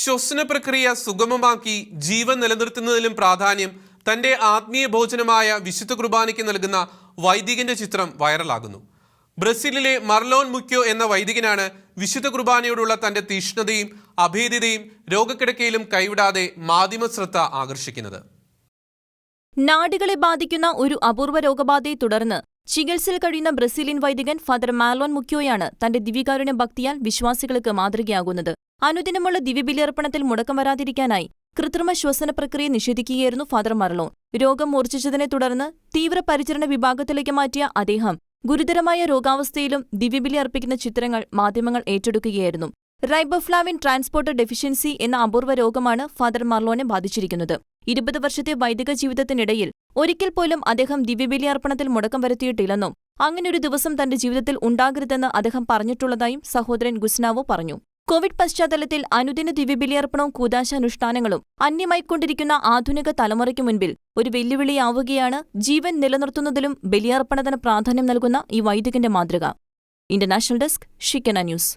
ശ്വസന പ്രക്രിയ സുഗമമാക്കി ജീവൻ നിലനിർത്തുന്നതിലും പ്രാധാന്യം തന്റെ ആത്മീയ ഭോജനമായ വിശുദ്ധ കുർബാനയ്ക്ക് നൽകുന്ന വൈദികന്റെ ചിത്രം വൈറലാകുന്നു. ബ്രസീലിലെ മർലോൺ മുക്യോ എന്ന വൈദികനാണ് വിശുദ്ധ കുർബാനയോടുള്ള തന്റെ തീഷ്ണതയും അഭേദ്യതയും രോഗക്കിടക്കയിലും കൈവിടാതെ മാധ്യമ ശ്രദ്ധ ആകർഷിക്കുന്നത്. നാടുകളെ ബാധിക്കുന്ന ഒരു അപൂർവ രോഗബാധയെ തുടർന്ന് ചികിത്സയിൽ കഴിയുന്ന ബ്രസീലിയൻ വൈദികൻ ഫാദർ മാർലോൺ മുക്യോയാണ് തന്റെ ദിവ്യകാരുണ്യ ഭക്തിയാൽ വിശ്വാസികൾക്ക് മാതൃകയാകുന്നത്. അനുദിനമുള്ള ദിവ്യബലിയർപ്പണത്തിൽ മുടക്കം വരാതിരിക്കാനായി കൃത്രിമ ശ്വസന പ്രക്രിയ നിഷേധിക്കുകയായിരുന്നു ഫാദർ മാർലോൺ. രോഗം മൂർച്ഛിച്ചതിനെ തുടർന്ന് തീവ്രപരിചരണ വിഭാഗത്തിലേക്ക് മാറ്റിയ അദ്ദേഹം ഗുരുതരമായ രോഗാവസ്ഥയിലും ദിവ്യബലി അർപ്പിക്കുന്ന ചിത്രങ്ങൾ മാധ്യമങ്ങൾ ഏറ്റെടുക്കുകയായിരുന്നു. റൈബോഫ്ലാവിൻ ട്രാൻസ്പോർട്ടർ ഡെഫിഷ്യൻസി എന്ന അപൂർവ രോഗമാണ് ഫാദർ മാർലോനെ ബാധിച്ചിരിക്കുന്നത്. 20 വർഷത്തെ വൈദിക ജീവിതത്തിനിടയിൽ ഒരിക്കൽ പോലും അദ്ദേഹം ദിവ്യബലിയർപ്പണത്തിൽ മുടക്കം വരുത്തിയിട്ടില്ലെന്നും അങ്ങനെയൊരു ദിവസം തന്റെ ജീവിതത്തിൽ ഉണ്ടാകരുതെന്ന് അദ്ദേഹം പറഞ്ഞിട്ടുള്ളതായും സഹോദരൻ ഗുസ്നാവോ പറഞ്ഞു. കോവിഡ് പശ്ചാത്തലത്തിൽ അനുദിന ദിവ്യബലിയർപ്പണവും കൂദാശാനുഷ്ഠാനങ്ങളും അന്യമായിക്കൊണ്ടിരിക്കുന്ന ആധുനിക തലമുറയ്ക്ക് മുൻപിൽ ഒരു വെല്ലുവിളിയാവുകയാണ് ജീവൻ നിലനിർത്തുന്നതിലും ബലിയർപ്പണത്തിന് പ്രാധാന്യം നൽകുന്ന ഈ വൈദികന്റെ മാതൃക. ഇന്റർനാഷണൽ ഡെസ്ക്, ഷിക്കന ന്യൂസ്.